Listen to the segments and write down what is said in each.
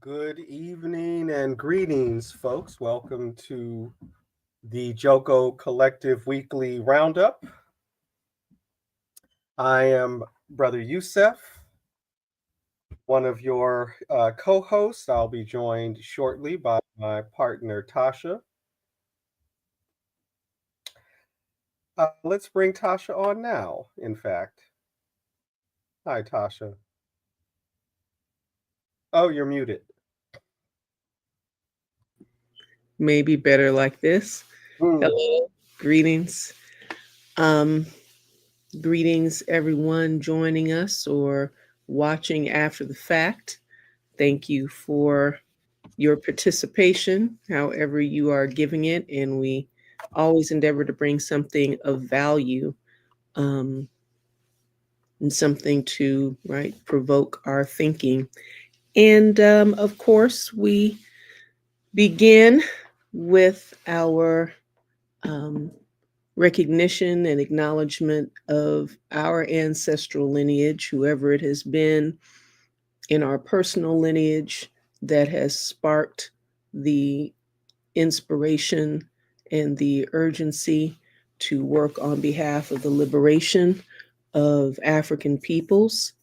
Good evening and greetings, folks. Welcome to the Joko Collective Weekly Roundup. I am Brother Youssef, one of your co hosts. I'll be joined shortly by my partner, Tasha. Let's bring Tasha on now, in fact. Hi, Tasha. Oh, you're muted. Maybe better like this. Mm. Hello, greetings. Um, Greetings, everyone joining us or watching after the fact. Thank you for your participation, however you are giving it, and we always endeavor to bring something of value um, and something to provoke our thinking. And of course, we begin with our um, recognition and acknowledgement of our ancestral lineage, whoever it has been in our personal lineage that has sparked the inspiration and the urgency to work on behalf of the liberation of African peoples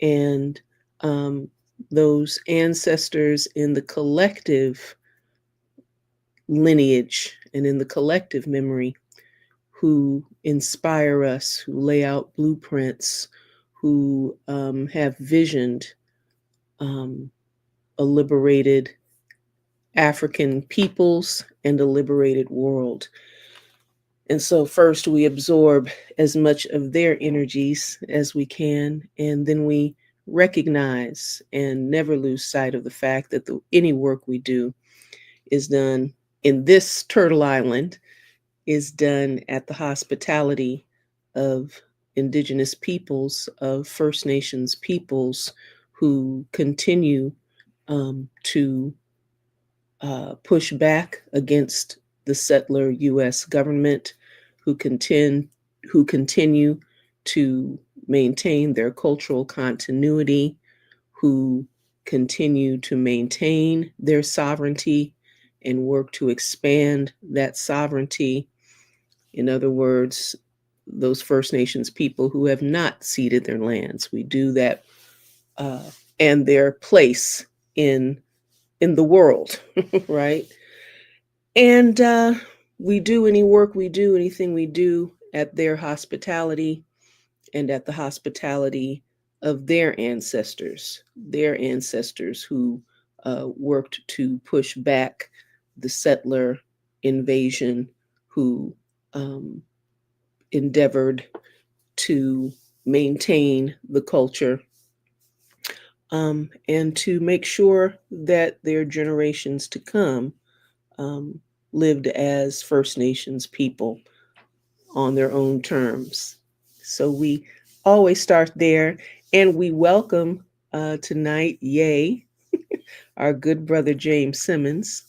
and um, those ancestors in the collective lineage and in the collective memory who inspire us, who lay out blueprints, who have visioned um, a liberated African peoples and a liberated world. And so, first, we absorb as much of their energies as we can, and then we recognize and never lose sight of the fact that any work we do is done in this Turtle Island is done at the hospitality of Indigenous peoples, of First Nations peoples who continue to push back against the settler U.S. government, who continue to maintain their cultural continuity, who continue to maintain their sovereignty and work to expand that sovereignty. In other words, those First Nations people who have not ceded their lands. We do that and their place in the world, right? And we do any work we do, anything we do at their hospitality and at the hospitality of their ancestors who worked to push back the settler invasion, who um, endeavored to maintain the culture and to make sure that their generations to come um, lived as First Nations people on their own terms. So we always start there, and we welcome tonight, yay, our good brother James Simmons,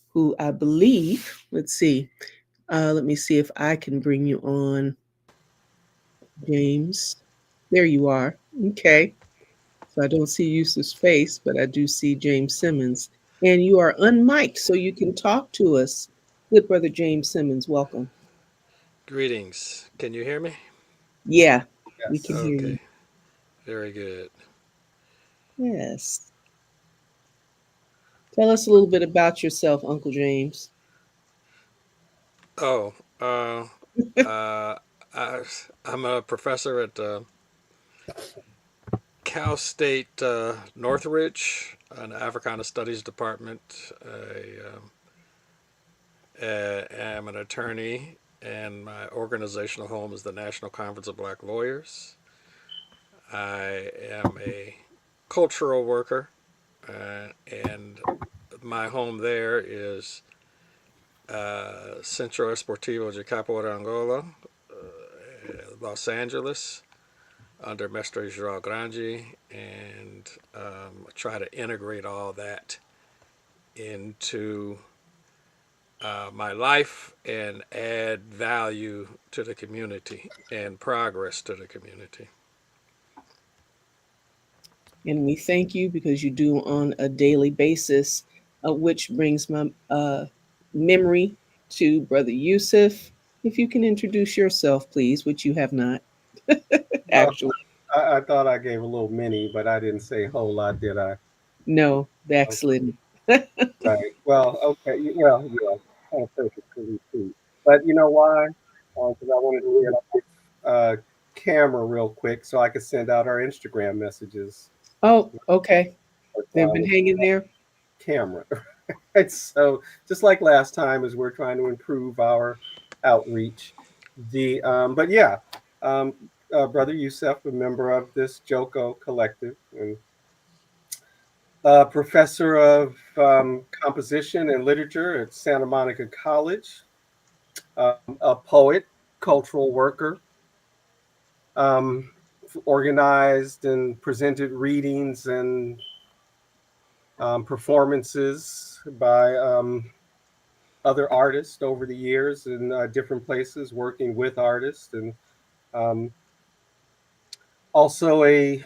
who I believe, let me see if I can bring you on, James. There you are. Okay. So I don't see Yusuf's face, but I do see James Simmons. And you are unmiked, so you can talk to us. Good brother James Simmons, welcome. Greetings. Can you hear me? Yeah, we can Yes. hear you. Okay, very good. Yes. Tell us a little bit about yourself, Uncle James. Oh, uh, I, I'm a professor at Cal State Northridge, an Africana Studies department. I am an attorney, and my organizational home is the National Conference of Black Lawyers. I am a cultural worker, and my home there is Centro Esportivo de Capo de Angola, Los Angeles, under Mestre João Grande, and try to integrate all that into my life and add value to the community and progress to the community. And we thank you because you do on a daily basis, which brings my memory to Brother Yusuf. If you can introduce yourself, please, which you have not Well, actually. I thought I gave a little mini, but I didn't say a whole lot, did I? No, Oh, backslidden. right. Well, okay. Well, yeah, kind of perfectly too. But you know why? Because I wanted to get off camera real quick so I could send out our Instagram messages Oh, okay. They've been with hanging there. camera. Right. So just like last time, as we're trying to improve our outreach, but yeah, um, Brother Youssef, a member of this Joko collective, and professor of composition and literature at Santa Monica College, a poet, cultural worker, um, organized and presented readings and performances by other artists over the years in different places, working with artists, and um, also a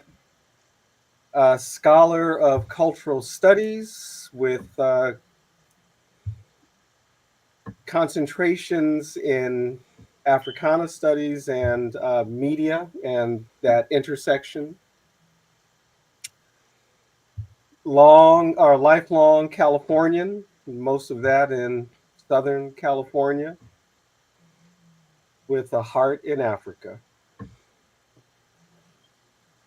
scholar of cultural studies with concentrations in Africana studies and media and that intersection. Long or lifelong Californian, most of that in Southern California, with a heart in Africa.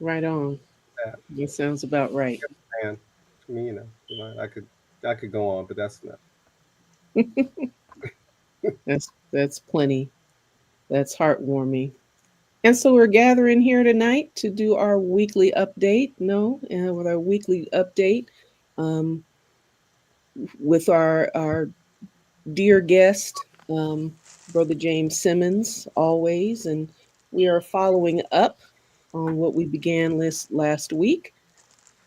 Right on. That That sounds about right. man, to me, I could go on, but that's enough. That's plenty. That's heartwarming. And so we're gathering here tonight to do our weekly update. No, with our weekly update, um, with our dear guest, Brother James Simmons, always, and we are following up on what we began last week.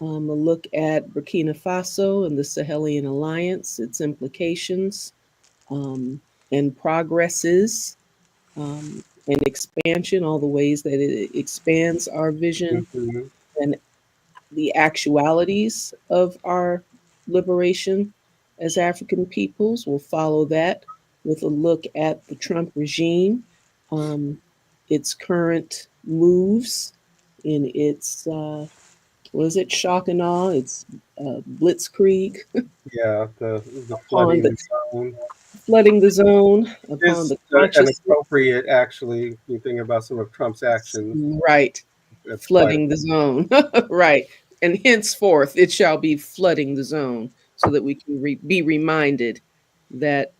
A look at Burkina Faso and the Sahelian Alliance, its implications, um, and progresses, and expansion, all the ways that it expands our vision Mhm. and the actualities of our liberation as African peoples. We'll follow that with a look at the Trump regime, um, its current moves in its, what is it, shock and awe, its blitzkrieg Yeah, the upon the flooding zone flooding the zone, upon is the an consciousness. appropriate, actually. You think about some of Trump's actions. Right. That's quite Flooding the zone. Right. And henceforth, it shall be flooding the zone so that we can be reminded that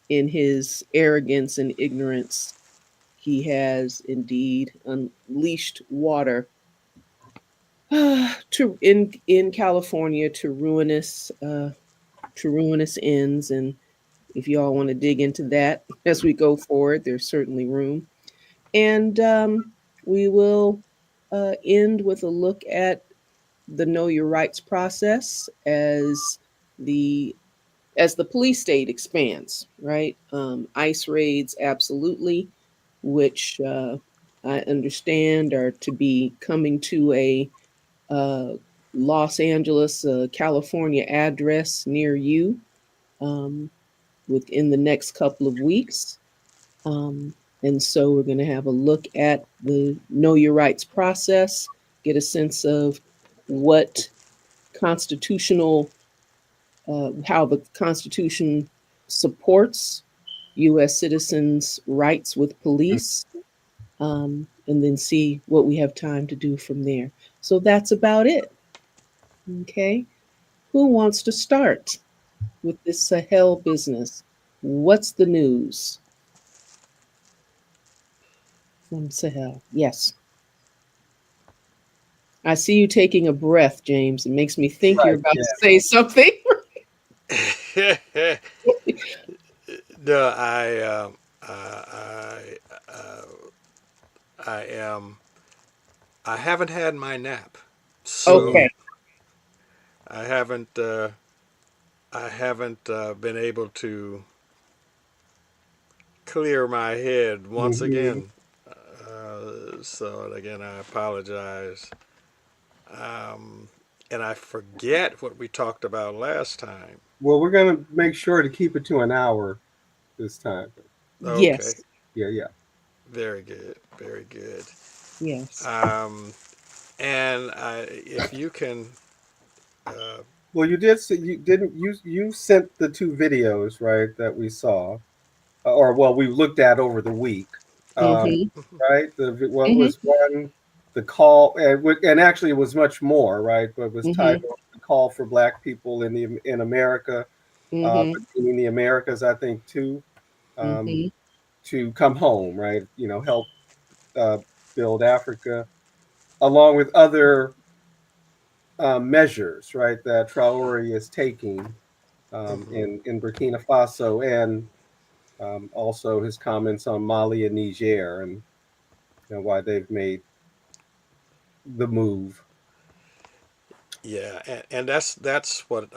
in his arrogance and ignorance, he has indeed unleashed water to in California to ruinous ends. And if you all want to dig into that as we go forward, there's certainly room. And we will end with a look at the Know Your Rights process the as the police state expands. Right, ICE raids, absolutely, which I understand are to be coming to a uh, Los Angeles, California address near you um, within the next couple of weeks. Um, and so we're going to have a look at the Know Your Rights process, get a sense of what constitutional, how the Constitution supports U.S. citizens' rights with police, and then see what we have time to do from there. So that's about it. Okay. Who wants to start with this Sahel business? What's the news from Sahel? Yes. I see you taking a breath, James. It makes me think you're right. about Yeah, to say something. No, I, uh, I am. I haven't had my nap, Mm, so Okay. I haven't. I haven't been able to clear my head once mm-hmm. again. So again, I apologize. And I forget what we talked about last time. Well, we're gonna make sure to keep it to an hour this time. Okay, Yes. Yeah, yeah. very good, very good. Yes. Um, and if you can, uh, Well, you did. You didn't. You sent the two videos, right, that we saw, or well, we looked at over the week, um, Mm-hmm. right? What Mm-hmm. was one? The call, and actually, it was much more, right? But it was Mm-hmm. titled "The Call for Black People in America," Mm-hmm. but in the Americas, I think too, um, Mm-hmm. to come home, right? Help uh, build Africa, along with other measures, right, that Traore is taking mhm. in Burkina Faso, and also his comments on Mali and Niger, and why they've made the move. Yeah, and that's what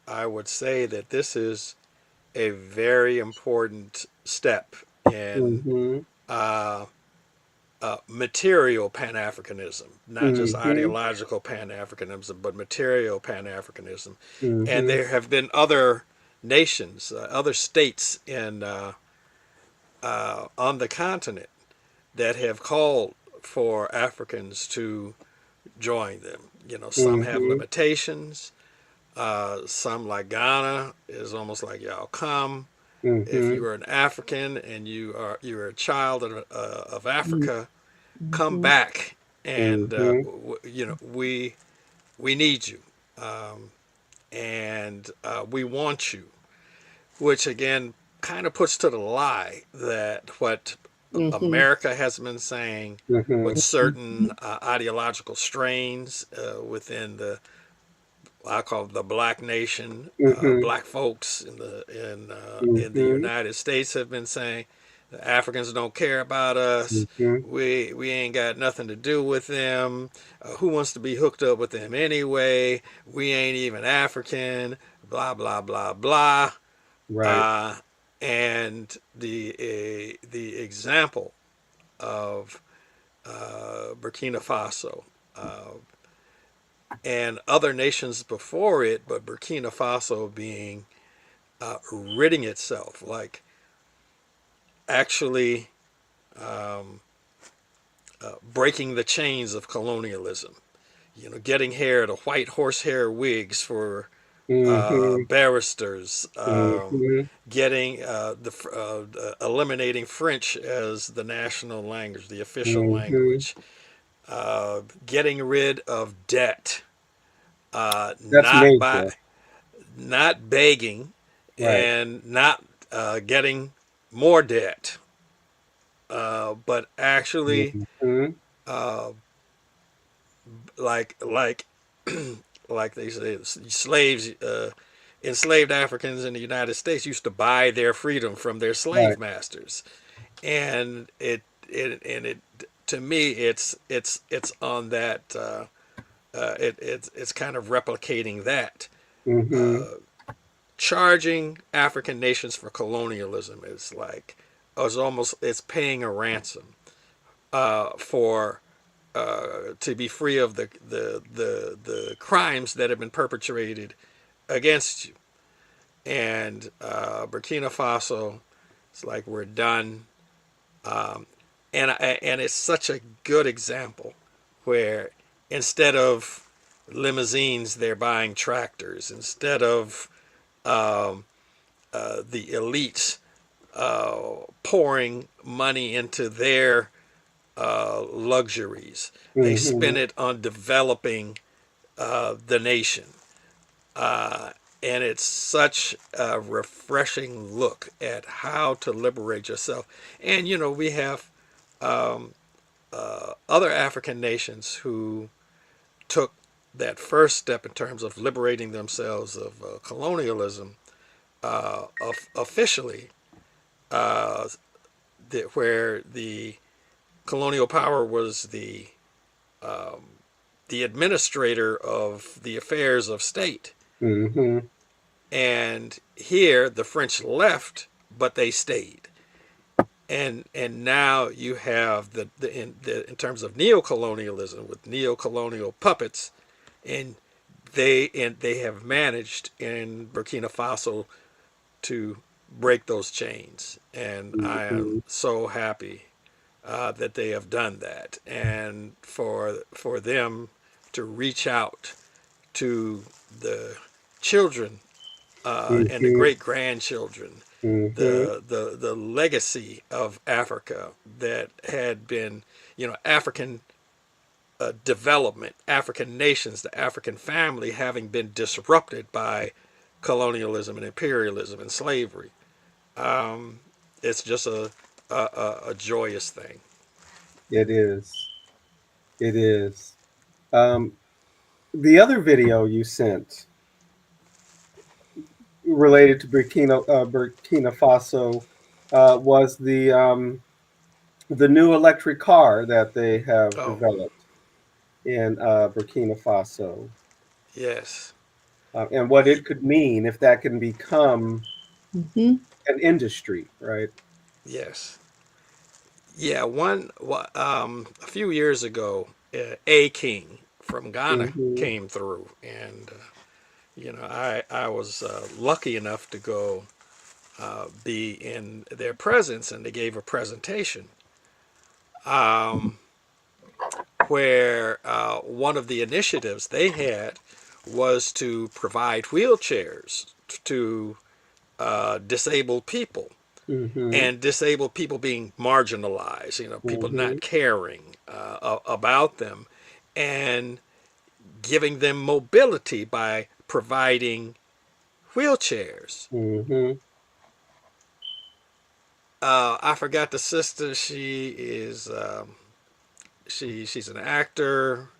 I would say that this is a very important step in Mm-hmm. uh, material Pan Africanism, not just Mm-hmm. ideological Pan Africanism, but material Pan Africanism. And Mm-hmm. there have been other nations, other states in on the continent that have called for Africans to join them. You know, some have Mm-hmm. limitations. Some, like Ghana, is almost like y'all come. If Mm-hmm. you are an African and you're a child of Africa, come Mm-hmm. back, and Mm-hmm. we need you, um, and we want you, which again kind of puts to the lie that what Mm-hmm. America has been saying, what Mm-hmm. certain ideological strains within the, I call it the black nation, Mm-hmm. black folks in the Mm-hmm. United States have been saying, the Africans don't care about us. Mm-hmm. We ain't got nothing to do with them. Who wants to be hooked up with them anyway? We ain't even African. Blah blah blah blah. Right. Uh, and the example of Burkina Faso and other nations before it, but Burkina Faso being ridding itself, like actually breaking the chains of colonialism. You know, getting hair, the white horsehair wigs for Mm-hmm. barristers, Mm-hmm. getting eliminating French as the national language, the official Mm-hmm. language, getting rid of debt, That's not by major. not begging, Right. and not getting more debt, but actually Mm-hmm. uh, like like they say, slaves, enslaved Africans in the United States used to buy their freedom from their Right. slave masters, and it to me it's on that it's kind of replicating that. Mm-hmm. Charging African nations for colonialism is like, it's paying a ransom for to be free of the crimes that have been perpetrated against you. And Burkina Faso, it's like we're done. And it's such a good example where instead of limousines, they're buying tractors. Instead of the elites pouring money into their luxuries, they Mm-hmm. spend it on developing the nation. Uh, and it's such a refreshing look at how to liberate yourself. And you know, we have other African nations who took that first step in terms of liberating themselves of colonialism officially, uh, where the colonial power was the administrator of the affairs of state. Mm-hmm. And here the French left, but they stayed. And now you have in terms of neocolonialism with neocolonial puppets, and they have managed in Burkina Faso to break those chains, and I am Mm-hmm. so happy that they have done that, and for them to reach out to the children and the Mm-hmm. great grandchildren, Mm-hmm. the legacy of Africa that had been, African development, African nations, the African family having been disrupted by colonialism and imperialism and slavery. It's just a joyous thing. It is. It is. Um, the other video you sent related to Burkina Faso was the new electric car that they have Oh, developed in Burkina Faso, yes, and what it could mean if that can become Mm-hmm. an industry, right? yes. Yeah, a few years ago, a king from Ghana Mm-hmm. came through, and I was lucky enough to go be in their presence, and they gave a presentation um, where one of the initiatives they had was to provide wheelchairs to disabled people, Mm-hmm. and disabled people being marginalized, people Mm-hmm. not caring about them, and giving them mobility by providing wheelchairs. Mm-hmm. I forgot the sister. She is she's an actor.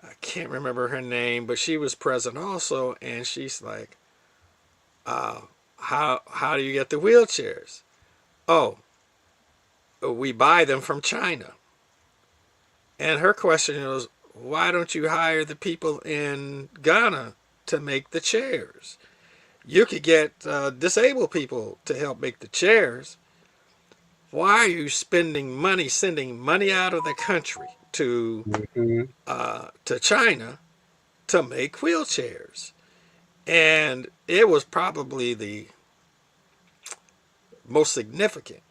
I can't remember her name, but she was present also, and she's like, uh, how do you get the wheelchairs? Oh, we buy them from China. And her question was, why don't you hire the people in Ghana to make the chairs? You could get disabled people to help make the chairs. Why are you spending money, sending money out of the country Mm-hmm. to China to make wheelchairs? And it was probably the most significant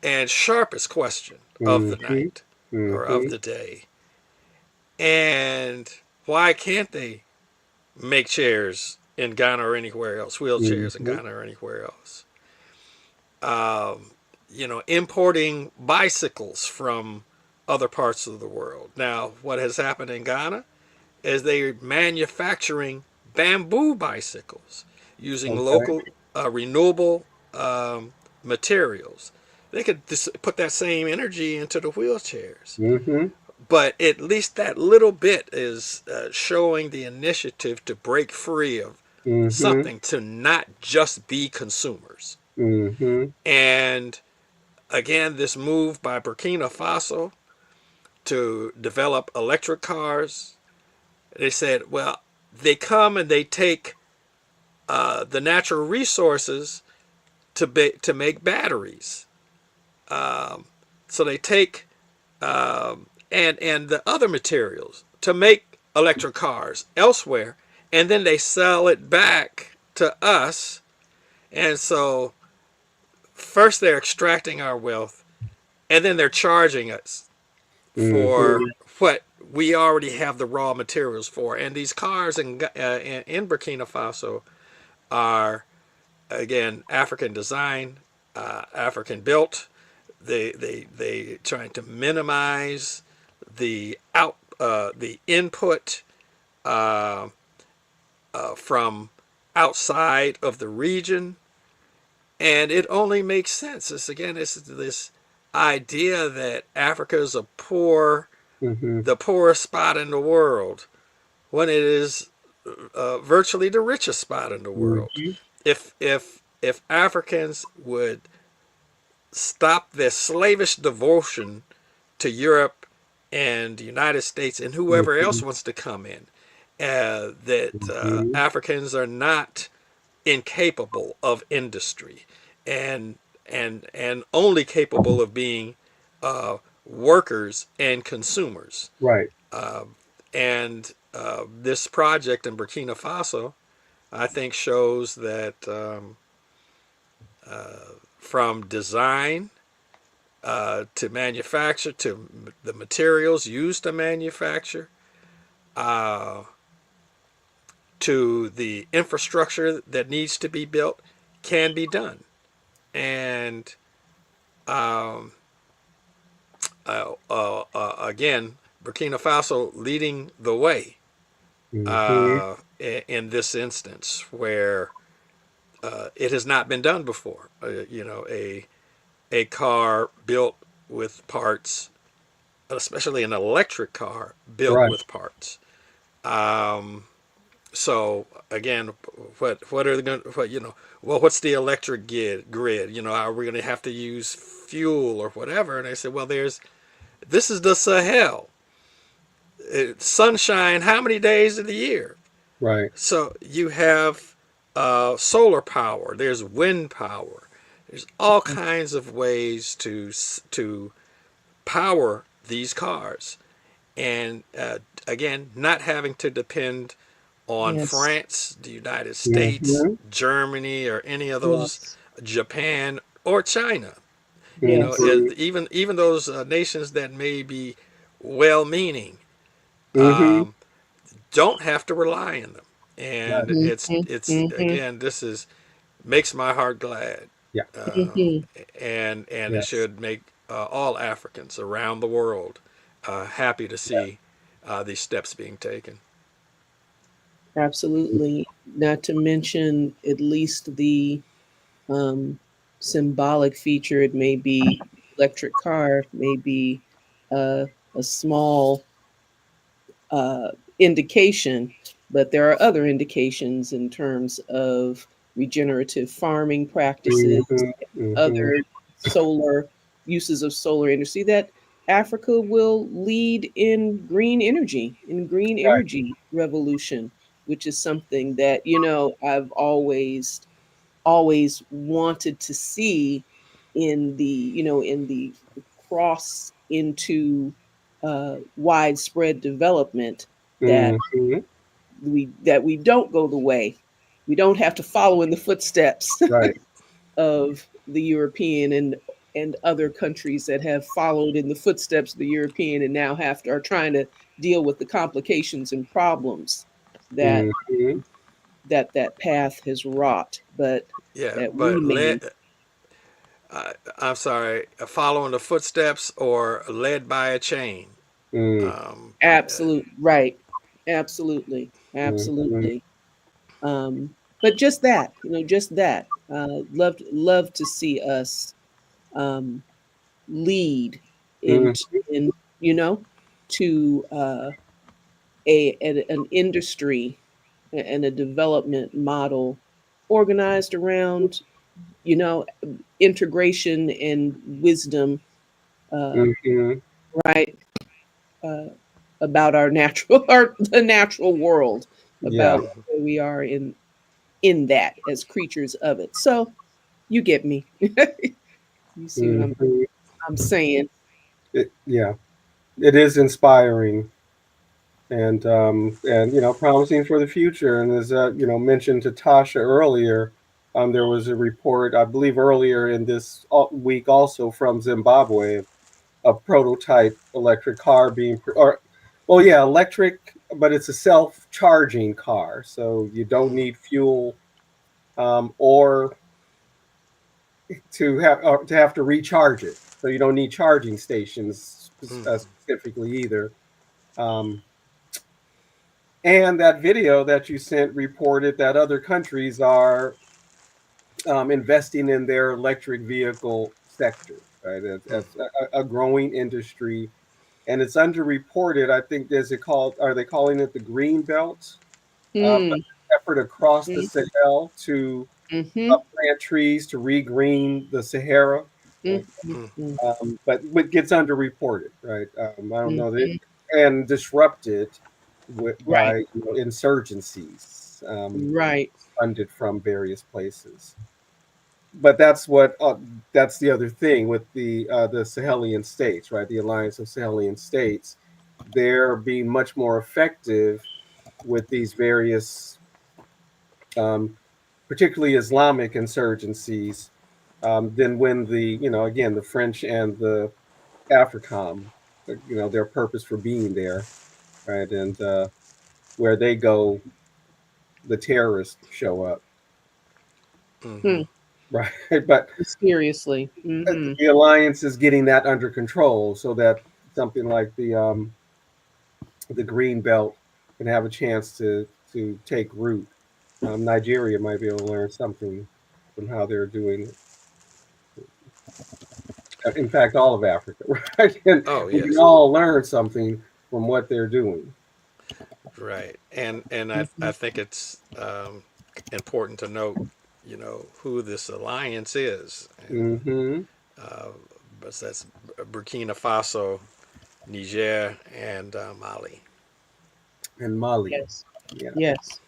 and sharpest question of the Mm-hmm. night or of Mm-hmm. the day. And why can't they make chairs in Ghana or anywhere else, wheelchairs in Mm-hmm. Ghana or anywhere else? Importing bicycles from other parts of the world. Now, what has happened in Ghana is they're manufacturing bamboo bicycles using Okay. local renewable materials. They could put that same energy into the wheelchairs. Mm-hmm. But at least that little bit is showing the initiative to break free of Mm-hmm. something, to not just be consumers. Mm-hmm. And again, this move by Burkina Faso to develop electric cars, they said, well, they come and they take the natural resources to make batteries. So they take and the other materials to make electric cars elsewhere, and then they sell it back to us. And so first they're extracting our wealth, and then they're charging us for Mm-hmm. what we already have the raw materials for. And these cars in Burkina Faso are, again, African design, African built. They trying to minimize the input uh, from outside of the region, and it only makes sense. It's this idea that Africa is a poor Mm-hmm. the poorest spot in the world when it is virtually the richest spot in the world. Mm-hmm. If Africans would stop their slavish devotion to Europe and the United States and whoever Mm-hmm. else wants to come in, that Mm-hmm. Africans are not incapable of industry and and only capable of being workers and consumers. Right. And this project in Burkina Faso, I think, shows that from design to manufacture to the materials used to manufacture uh, to the infrastructure that needs to be built can be done. And um, again, Burkina Faso leading the way Mm-hmm. in this instance where it has not been done before. A car built with parts, especially an electric car built Right. with parts. Um, so again, what are they going? What Well, what's the electric grid? Are we going to have to use fuel or whatever? And I said, well, this is the Sahel. It's sunshine. How many days of the year? Right. So you have solar power. There's wind power. There's all kinds of ways to power these cars, and again, not having to depend on Yes. France, the United States, Mm-hmm. Germany, or any of those, Yes. Japan or China. Yes. Mm-hmm. Even those nations that may be well-meaning Mm-hmm. um, don't have to rely on them. And Right. it's Mm-hmm. again, this is makes my heart glad, Yeah. um, Hmm. and it Yes. should make all Africans around the world happy to Yeah. see these steps being taken. Absolutely. Not to mention at least the um, symbolic feature. It may be electric car, may be a small indication, but there are other indications in terms of regenerative farming practices, Mm-hmm. Mm-hmm. other solar uses of solar energy that Africa will lead in green Right. energy revolution, which is something that, I've always wanted to see in the cross into widespread development that Mm-hmm. we don't go the way. We don't have to follow in the footsteps Right. of the European and other countries that have followed in the footsteps of the European and now are trying to deal with the complications and problems that Mm-hmm. that path has wrought, but Yeah, that we but may. I'm sorry, following the footsteps or led by a chain. Mm-hmm. Um, Absolute right. Absolutely. Mm-hmm. Absolutely. But just that, just that. Love to see us um lead in Mm-hmm. in you know to an industry and a development model organized around you know integration and wisdom, uh, Mm-hmm. right, uh, about our natural the natural world, about Yeah. where we are in that as creatures of it. So you get me. You see what Mm-hmm. I'm saying? Yeah. It is inspiring and promising for the future. And as mentioned to Tasha earlier, there was a report I believe earlier in this week also from Zimbabwe, a prototype electric car or well, yeah, electric, but it's a self-charging car, so you don't need fuel or to recharge it. So you don't need charging stations specifically either. Um, And that video that you sent reported that other countries are investing in their electric vehicle sector, right? As a growing industry. and it's underreported. I think there's a called. Are they calling it the Green Belt? But Mm. effort across the Mm. Sahel to Mm-hmm. plant trees to regreen the Sahara. Right? Mm-hmm. Mm, But what gets underreported, right? I don't know that, Mm-hmm. and disrupted Right. by insurgencies Right. funded from various places. But that's the other thing with the Sahelian states, right? The Alliance of Sahelian States, they're being much more effective with these various, um, particularly Islamic insurgencies, than when again the French and the AFRICOM, their purpose for being there, right? And where they go, the terrorists show up, mm-hmm. Hmm. right? But Mysteriously. Mm-hmm. the alliance is getting that under control so that something like the green belt can have a chance to take root. Nigeria might be able to learn something from how they're doing it. In fact, all of Africa, right? And Oh we can yes, all learn something from what they're doing. right. And I Mm-hmm. think it's important to note, who this alliance is, and Hmm. uh, but that's Burkina Faso, Niger, and Mali. And Mali, Yes. yeah. Yes.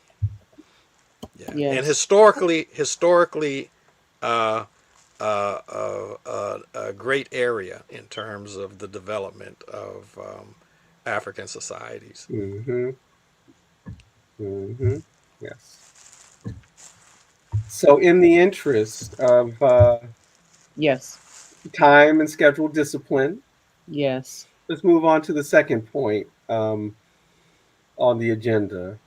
Yeah, and Yes. historically, uh, a great area in terms of the development of African societies. Hmm. Hmm. Yes. So, in the interest of Yes. time and schedule discipline, Yes. let's move on to the second point on the agenda.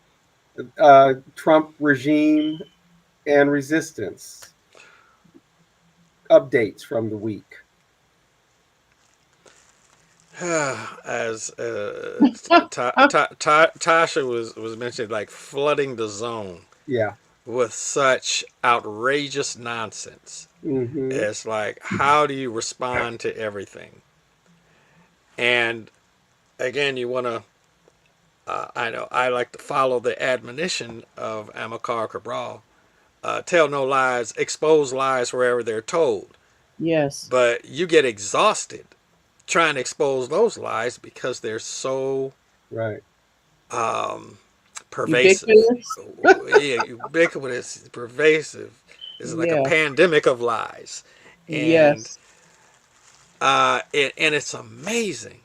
Trump regime and resistance updates from the week. As Tasha was mentioned, like flooding the zone Yeah. with such outrageous nonsense. Hmm. It's like, how do you respond to everything? And again, you want to. I know I like to follow the admonition of Amilcar Cabral: tell no lies, expose lies wherever they're told. Yes. But you get exhausted trying to expose those lies because they're so Right. um, pervasive. Ubiquitous. Yeah, ubiquitous, pervasive. It's like a Yeah. pandemic of lies, and Yes. and it's amazing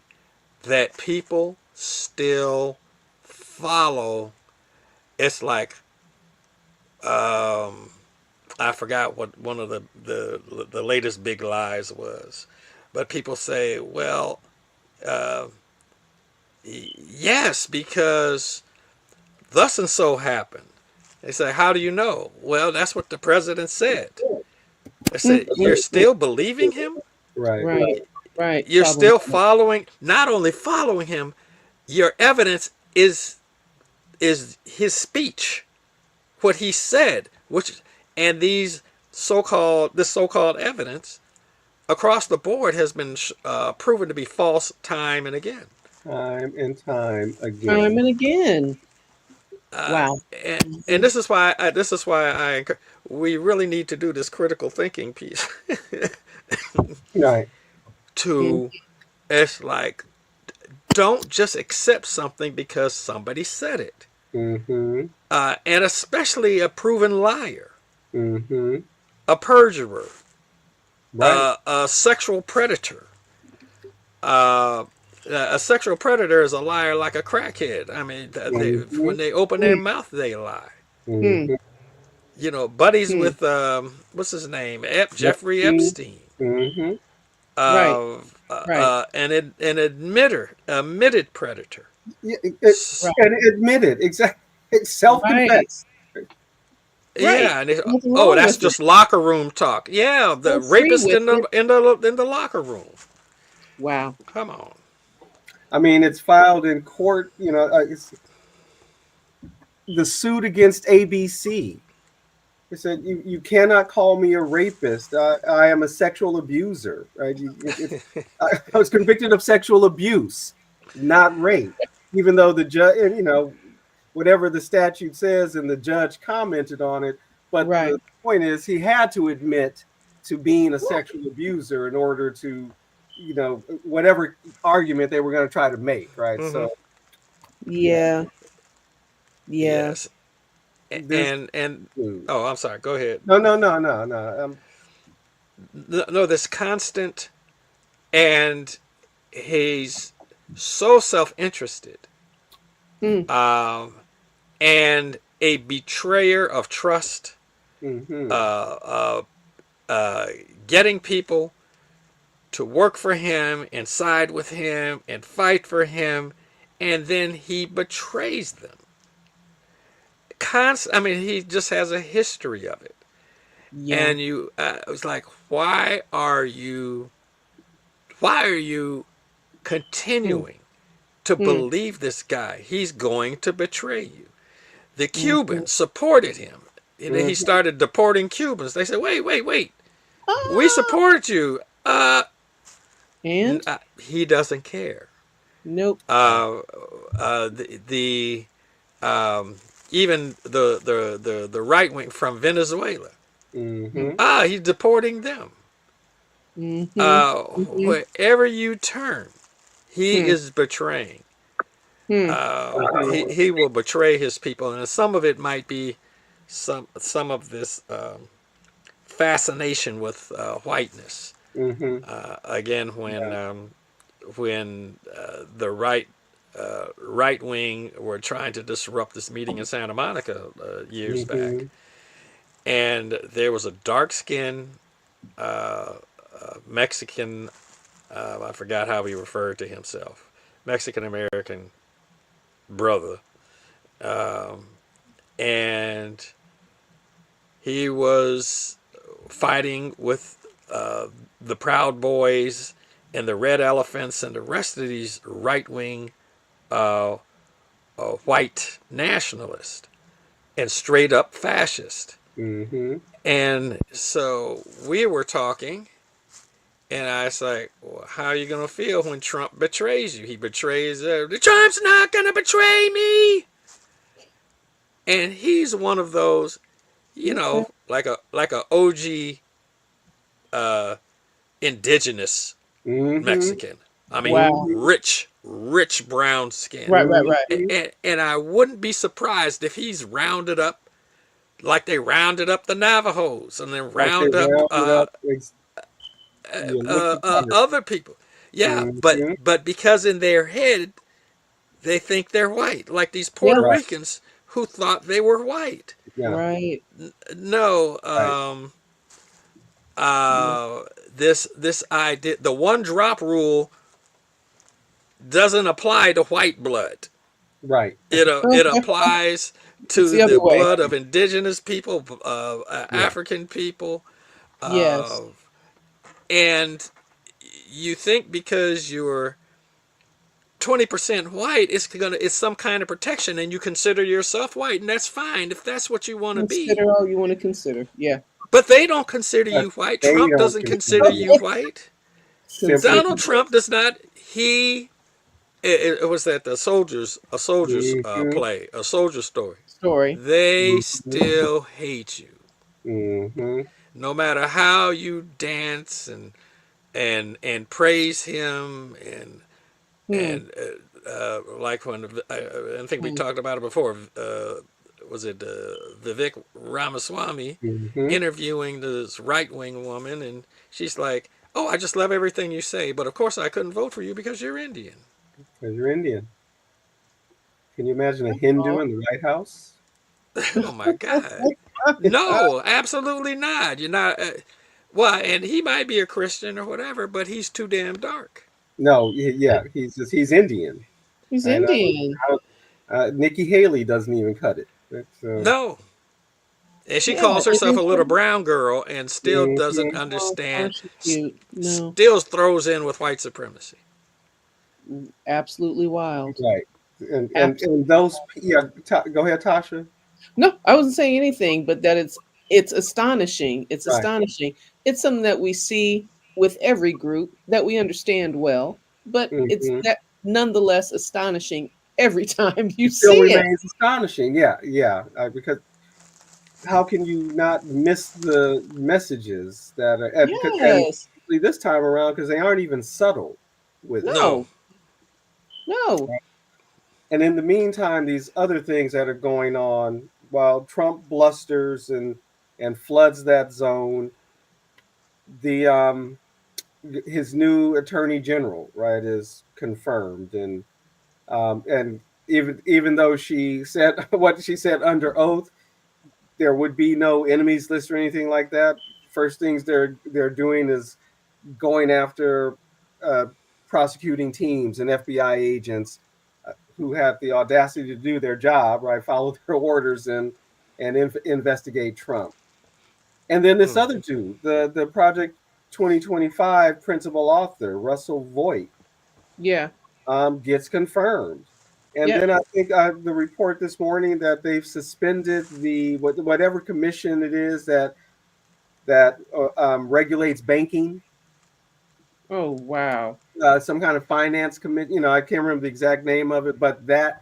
that people still follow. It's like um, I forgot what one of the latest big lies was, but people say, well, uh, yes, because thus and so happened. They say, how do you know? Well, that's what the president said. They said, you're Mm-mm. still believing him? Right. Right. Right. You're Problem. still following, not only following him, your evidence is his speech, what he said, which and this so-called evidence across the board has been proven to be false time and again. Time and time Time again. and again. Uh, Wow. and Hmm. this is why we really need to do this critical thinking piece Right. to it's like don't just accept something because somebody said it, Hmm. and especially a proven liar, Hmm. a perjurer, Right. a sexual predator. Uh, a sexual predator is a liar like a crackhead. I mean, Hmm. when they open their mouth, they lie. Hmm. Hmm. Buddies Hmm. with what's his name, Jeffrey Epstein. Epstein, Hmm. Right. Right. admitted predator. Yeah, Right. and admit it. Exactly. It's Right. self-confessed. Right. Yeah, and Nothing oh, wrong that's with it. just locker room talk. Yeah, the Feel free rapist with it. in the locker room. Wow. Come on. I mean, it's filed in court. It's the suit against ABC. He said, "You cannot call me a rapist. I am a sexual abuser. Right? I was convicted of sexual abuse. not rape, even though the judge, you know, whatever the statute says, and the judge commented on it. But Right. the point is, he had to admit to being a sexual abuser in order to, you know, whatever argument they were going to try to make, right? Mm-hmm. So, yeah, Yeah. Yeah. Yes. this. And Dude. oh, I'm sorry. Go ahead. No, no, no, no, no. No, this constant, and he's so self-interested, Mm. um, and a betrayer of trust, Mm-hmm. uh, uh, uh, getting people to work for him and side with him and fight for him, and then he betrays them. I mean, he just has a history of it, Yeah. and it was like, why are you Mm. continuing to Mm. believe this guy? He's going to betray you. The Mm-hmm. Cubans supported him. And then he Mm-hmm. started deporting Cubans. They said, wait, wait, wait. We Ah. supported you. And He doesn't care. nope. Uh, the um, even the right wing from Venezuela. Mm-hmm. He's deporting them. Mm-hmm. Mm-hmm. Wherever you turn, he Hmm. is betraying. Hmm. He will betray his people, and some of it might be some of this fascination with whiteness. Mm-hmm. Again, when the right wing were trying to disrupt this meeting in Santa Monica years back, Mm-hmm. and there was a dark skinned Mexican. I forgot how he referred to himself. Mexican American brother, um, and he was fighting with the Proud Boys and the Red Elephants and the rest of these right wing uh, white nationalists and straight up fascist. Mm-hmm. And so we were talking, and I was like, well, how are you going to feel when Trump betrays you? He betrays, the Trump's not going to betray me. And he's one of those, Okay. like a OG uh, indigenous Mm-hmm. Mexican. I mean, Wow. Mm-hmm. rich brown skin. Right. Right. Right. Mm-hmm. And I wouldn't be surprised if he's rounded up like they rounded up the Navajos and then Like they round up rounded up. Yeah, look at here. other people. Yeah, Mm-hmm. but because in their head they think they're white, like these Puerto Yeah. Right. Ricans who thought they were white. Yeah. Right. No, Right. Yeah. this idea, the one drop rule doesn't apply to white blood. Right. It applies It's to the other the way. blood of indigenous people, Yeah. African people, Yes. uh, and you think because you're 20% white, it's some kind of protection, and you consider yourself white, and that's fine if that's what you want to be. Consider all you want to consider. Yeah. But they don't consider Uh, you white. they Trump don't doesn't consider consider you you white. simply. Consider. Donald Trump does not. It was that a soldier's Mm-hmm. play, a soldier story. Story. They Mm-hmm. still hate you, Mm-hmm. no matter how you dance and praise him Hmm. and like when I think we Hmm. talked about it before. Was it Vivek Ramaswamy Mm-hmm. interviewing this right wing woman, and she's like, "Oh, I just love everything you say, but of course I couldn't vote for you because you're Indian." Because you're Indian. Can you imagine a Hindu Oh. in the White House? Oh my God. No, absolutely not. You're not. Well, and he might be a Christian or whatever, but he's too damn dark. No, yeah, he's Indian. He's And Indian. Nikki Haley doesn't even cut it. No. And she Yeah. calls herself a little brown girl and still doesn't Mhm. Oh, understand, aren't you cute? No. still throws in with white supremacy. Absolutely wild. Right. And Absolutely. those, yeah, go ahead, Tasha. No, I wasn't saying anything, but that it's astonishing. It's Right. astonishing. It's something that we see with every group that we understand well, but it's Hmm. that nonetheless astonishing every time you It still see it. remains astonishing. Yeah, yeah. Because how can you not miss the messages that are and Yes. this time around because they aren't even subtle with it. No. No. No. And in the meantime, these other things that are going on while Trump blusters and floods that zone, the his new attorney general, right, is confirmed, and even though she said what she said under oath, there would be no enemies list or anything like that. First things they're doing is going after uh, prosecuting teams and FBI agents who had the audacity to do their job, right? Follow their orders and investigate Trump. And then this Mm. other dude, the Project 2025 principal author Russell Voigt, Yeah. gets confirmed. And Yep. then I think the report this morning that they've suspended the whatever commission it is that regulates banking, Oh wow. some kind of finance committee. I can't remember the exact name of it, but that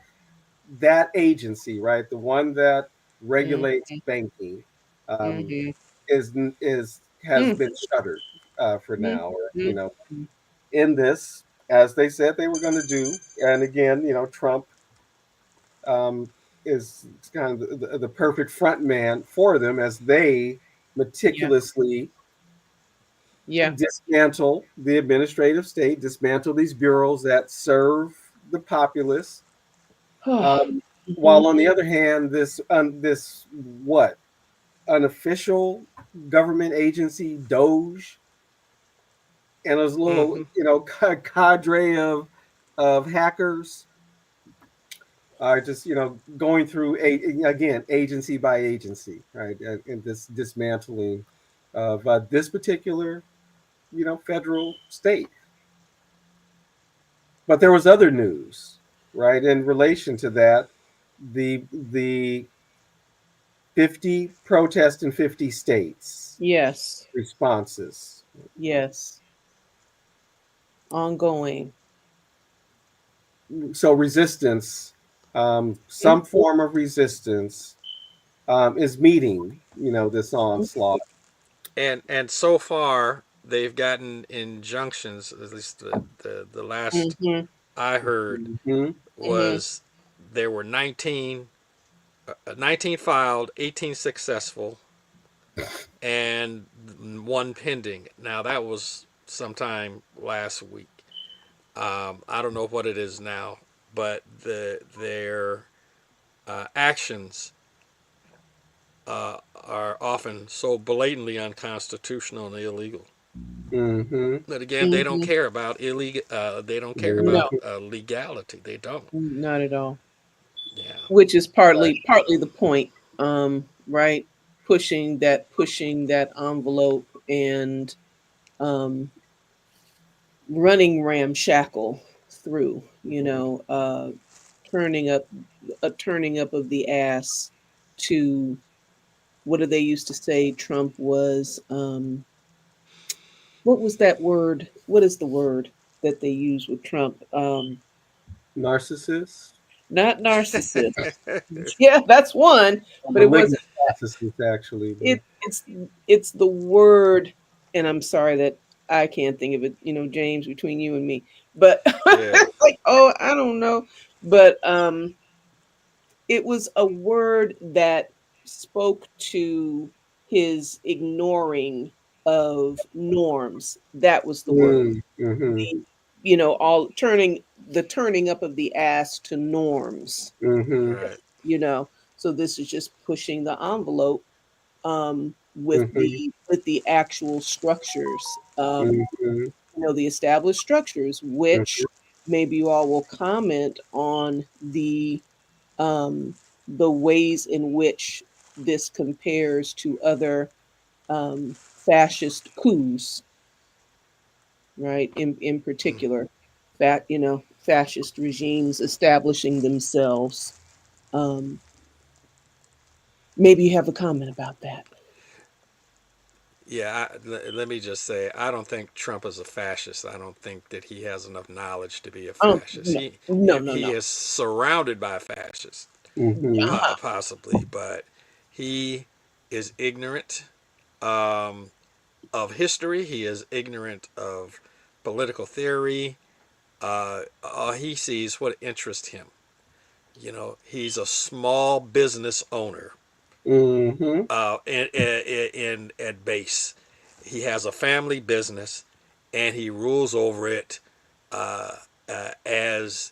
agency, right, the one that regulates Mm-hmm. banking, um, Mm-hmm. is has been shuttered for now. Or, Mm-hmm. in this, as they said they were going to do, and again, Trump um, is kind of the perfect front man for them as they Yeah. meticulously Yeah. dismantle the administrative state, dismantle these bureaus that serve the populace. Um, Mm-hmm. while on the other hand, this what unofficial government agency, Doge, and those little Mm-hmm. cadre of hackers are just going through again agency by agency, right, and this dismantling of this particular federal state. But there was other news, right, in relation to that. The 50 protests in 50 states Yes. responses. Yes. Ongoing. So resistance, some form of resistance, is meeting this onslaught. And so far they've gotten injunctions. At least the last Mm-hmm. I heard Mm-hmm. Mm-hmm. was there were 19 filed, 18 successful, and one pending. Now that was sometime last week. I don't know what it is now, but their actions are often so blatantly unconstitutional and illegal. Mm-hmm. But again, they don't Mm-hmm. care about illegal. They don't care No, about legality. They don't. not at all. Yeah. Which is Right. partly the point, right? Pushing that envelope and um, running ramshackle through, turning up a turning up of the ass to what do they used to say? Trump was what was that word? What is the word that they use with Trump? Narcissist, Not narcissist. Yeah, that's one, a but it malignant wasn't. narcissist, actually. But It's the word, and I'm sorry that I can't think of it. James, between you and me, but Yeah. it's like, oh, I don't know, but it was a word that spoke to his ignoring of norms. That was the word. mm-hmm. The, all turning up of the ass to norms. Mm-hmm. Right. You know, so this is just pushing the envelope with Mm-hmm. the actual structures, Mm-hmm. the established structures, Mm-hmm. which maybe you all will comment on um, the ways in which this compares to other fascist coups, right? In particular, fascist regimes establishing themselves. Um, Maybe you have a comment about that. Yeah, let me just say, I don't think Trump is a fascist. I don't think that he has enough knowledge to be a fascist. No, He no, he, no, he no. is surrounded by fascists, Hmm. Uh-huh. possibly, but he is ignorant um, of history. He is ignorant of political theory. All he sees what interests him. You know, he's a small business owner Hmm. in at base. He has a family business, and he rules over it as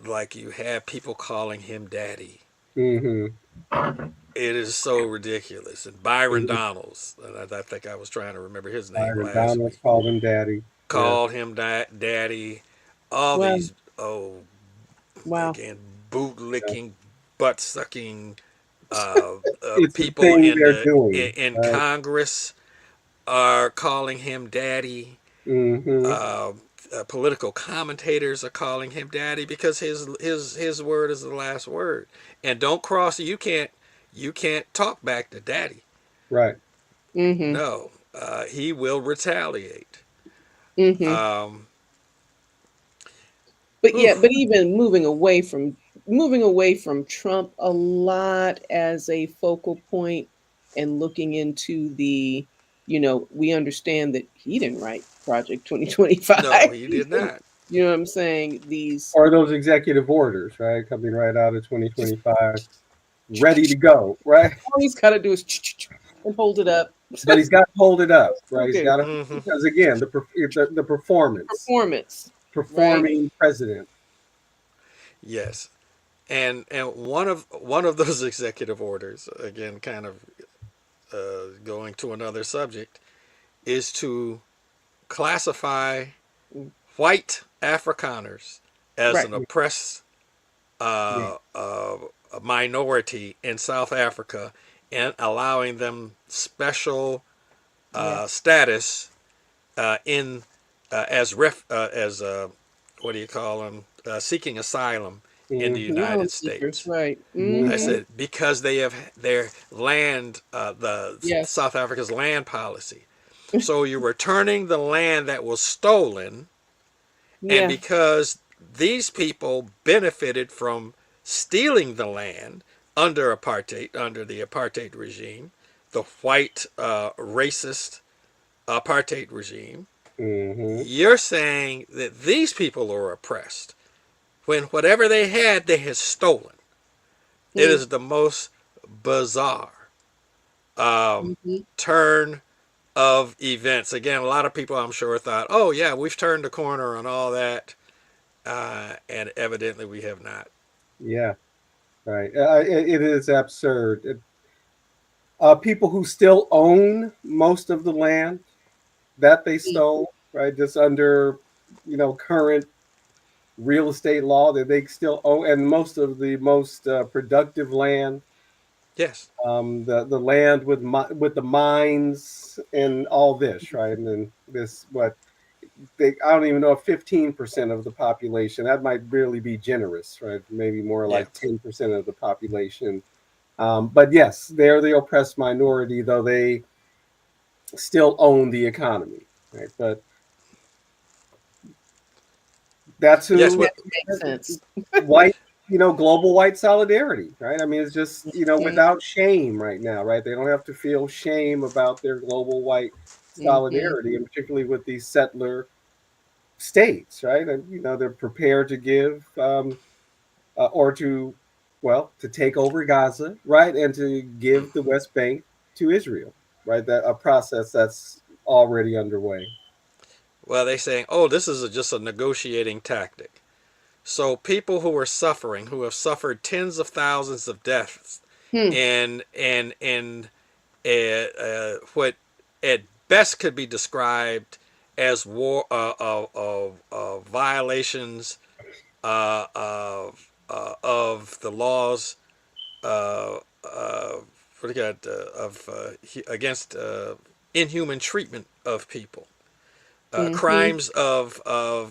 like you have people calling him daddy. Hmm. It is so ridiculous. And Byron Donalds, and I think I was trying to remember his name Byron last Donalds week, called him daddy. Yeah. called him daddy. All Well, these, oh, wow. again, boot Yeah. licking, butt sucking It's the people thing in they're the doing, in right? Congress are calling him daddy. Hmm. Uh, Political commentators are calling him daddy because his word is the last word. And don't cross. You can't talk back to daddy. Right. Mm-hmm. No, he will retaliate. Mm-hmm. Um, But whew, yeah, but even moving away from Trump a lot as a focal point and looking into we understand that he didn't write Project 2025. no, he did not. You know what I'm saying? These Or those executive orders, right? Coming right out of 2025, ready to go, right? all he's got to do is and hold it up. But he's got to hold it up, right? He's Okay, got to, Hmm. because again, the performance, performance, right? performing president. Yes, and one of those executive orders, again, kind of going to another subject, is to classify white Afrikaners as Right. an oppressed Yeah. uh, uh, minority in South Africa and allowing them special Yeah. status in as what do you call them, seeking asylum in the Hmm. Asylum United seekers, States. right? I Hmm. Mm-hmm. said because they have their land, the Yes. South Africa's land policy. So you're returning the land that was stolen, and Yeah. because these people benefited from stealing the land under the apartheid regime, the white racist apartheid regime, Hmm. you're saying that these people are oppressed when whatever they had, they had stolen. It Mm-hmm. is the most bizarre um, Mm-hmm. turn of events. Again, a lot of people, I'm sure, thought, "Oh yeah, we've turned the corner on all that," and evidently we have not. Yeah. Right. It is absurd. People who still own most of the land that they stole, right? Just under, current real estate law that they still own, and most of the most productive land, Yes, the land with the mines and all this, right? And then this, what I don't even know if 15% of the population, that might really be generous, right? Maybe more yeah. like 10% of the population. But yes, they're the oppressed minority, though they still own the economy, right? But that's Yes, who what Makes sense. white, global white solidarity, right? I mean, it's just, Mm-hmm. without shame right now, right? They don't have to feel shame about their global white Mm-hmm. solidarity, and particularly with these settler states, right? And, they're prepared to give, or to, well, to take over Gaza, right? And to give the West Bank to Israel, right? That a process that's already underway. well, they saying, "Oh, this is just a negotiating tactic." So people who are suffering, who have suffered tens of thousands of deaths, Hmm. and what at best could be described as war violations of the laws uh, uh, what do you got of against inhuman treatment of people, Mm-hmm. crimes of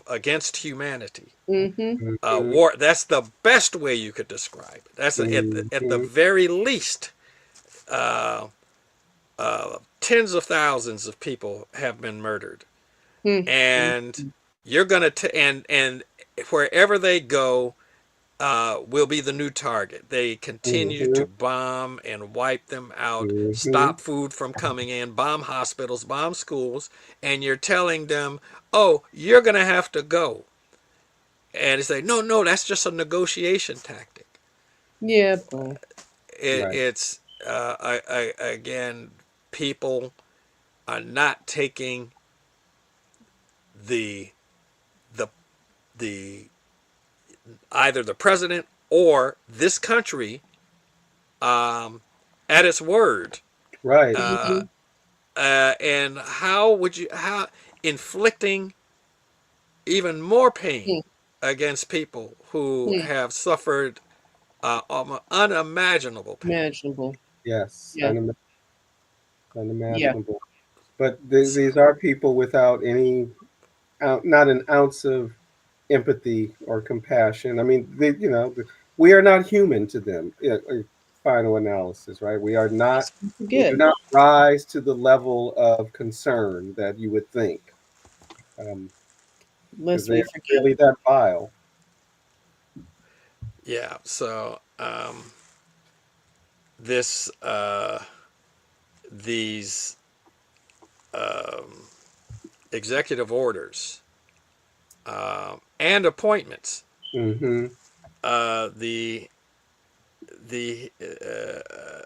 against humanity. Mm-hmm. Mhm, War. That's the best way you could describe it. That's at the mhm, very least uh, tens of thousands of people have been murdered, Mm, mm, and you're gonna and wherever they go, will be the new target. They continue Mm-hmm. to bomb and wipe them out, Mm-hmm. stop food from coming in, bomb hospitals, bomb schools, and you're telling them, "Oh, you're gonna have to go." And they say, "No, no, that's just a negotiation tactic." yeah, boy. Right. It's again, people are not taking the the the either the president or this country at its word. Right. Uh, Mm-hmm. and how would you how inflicting even more pain against people who Mm-hmm. have suffered unimaginable pain? Imaginable. Yes. Yeah, yeah. Unimaginable. But these are people without any, not an ounce of empathy or compassion. I mean, we are not human to them. Final analysis, right? We are not. Let's not We do forget. not rise to the level of concern that you would think, because Lest they we are forget. really that vile. Yeah. So this these um, executive orders and appointments. Mm-hmm. The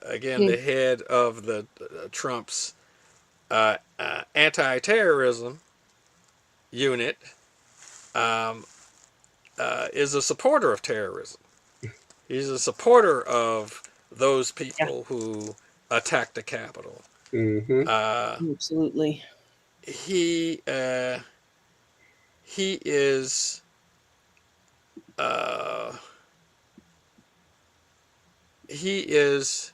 again, Mm, the head of the Trump's anti-terrorism unit um, is a supporter of terrorism. He's a supporter of those yeah, people who attacked the Capitol. Mm-hmm. Uh, absolutely. he he is uh, he is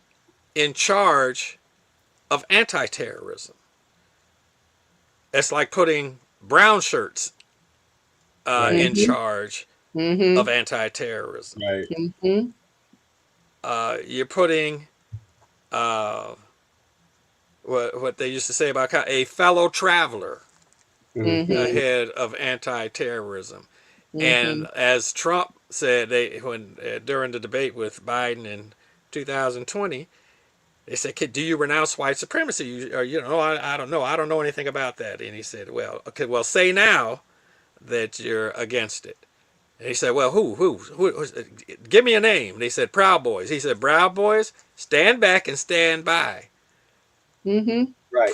in charge of anti-terrorism. It's like putting brown shirts Right. in Mm-hmm. charge of Mm-hmm. anti-terrorism. Right. Mm-hmm. You're putting uh, what they used to say about a fellow traveler Mm-hmm. Mm-hmm. ahead of anti-terrorism. Mm-hmm. And as Trump said, they when during the debate with Biden in 2020, they said, "Do you renounce white supremacy?" I don't know. I don't know anything about that. And he said, "Well, okay, well, say now that you're against it." And he said, "Well, who give me a name." And they said, "Proud Boys." He said, "Proud Boys, stand back and stand by." Mm-hmm. Right.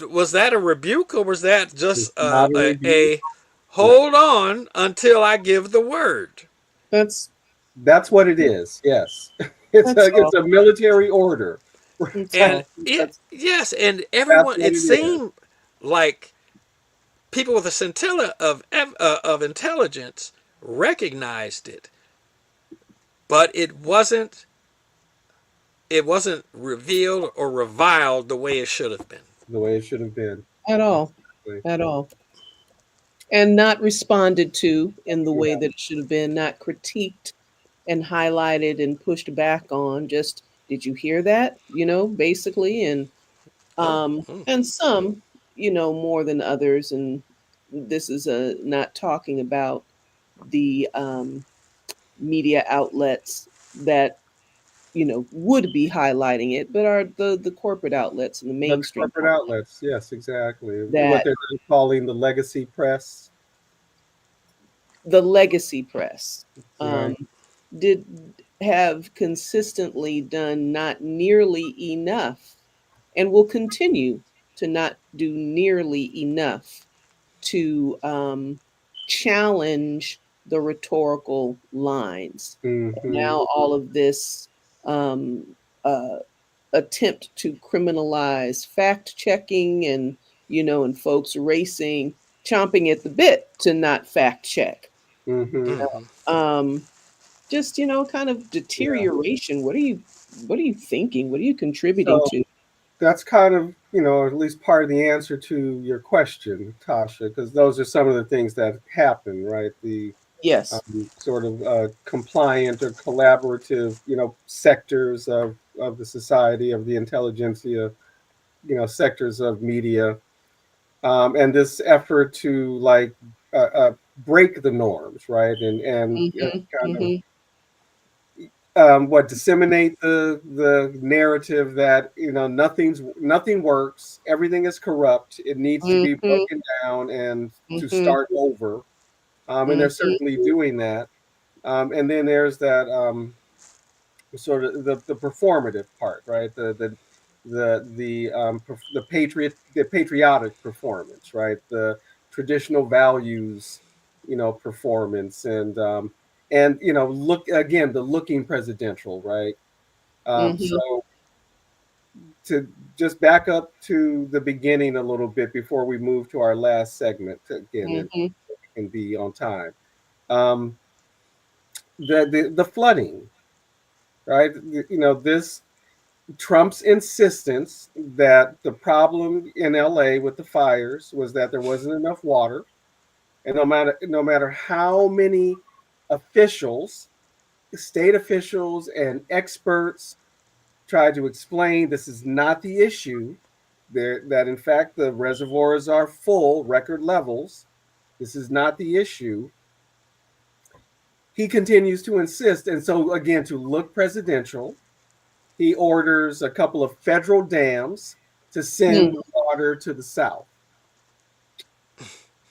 Was that a rebuke, or was that It's just not a review. a No. hold on until I give the word? That's That's what it is. Yes. It's a that's it's all. a military order. That's And all. Right. it, That's yes, and that's everyone, what it it is. seemed like people with a scintilla of intelligence recognized it, but it wasn't revealed or reviled the way it should have been. The way it should have been. At all. Exactly. At all. And not responded to in the way Yeah. that it should have been, not critiqued and highlighted and pushed back on. Just, did you hear that? Basically. Oh, mm, And some, more than others. And this is not talking about the media outlets that would be highlighting it, but are the corporate outlets and the But the mainstream corporate outlets outlets, yes, exactly. What that they're calling the legacy press. the legacy press um, Right. did have consistently done not nearly enough and will continue to not do nearly enough to challenge the rhetorical lines. And Mm-hmm. now all of this um, uh, attempt to criminalize fact checking and folks racing, chomping at the bit to not fact check. Mm-hmm. mm-hmm. Um, just kind of Yeah. deterioration. What are you thinking? What are you contributing So to? that's kind of, at least part of the answer to your question, Tasha, because those are some of the things that happen, right? The Yes. sort of compliant or collaborative, sectors of the society, of the intelligentsia, sectors of media, and this effort to like break the norms, right, and Mhm. kind of Mhm. what disseminate the narrative that nothing works, everything is corrupt, it needs to be Mhm. broken down and to Mhm. start over, and they're Mhm. certainly doing that, and then there's that sort of the performative part, right, the patriotic performance, right, the traditional values, performance, and look again, the looking presidential, right. Mhm. So to just back up to the beginning a little bit before we move to our last segment again, and Mhm. we can be on time. Um, the flooding, right? This Trump's insistence that the problem in LA with the fires was that there wasn't enough water, and no matter how many officials, state officials, and experts tried to explain this is not the issue, that in fact the reservoirs are full, record levels. This is not the issue. He continues to insist. And so, again, to look presidential, he orders a couple of federal dams to send Mhm. water to the South,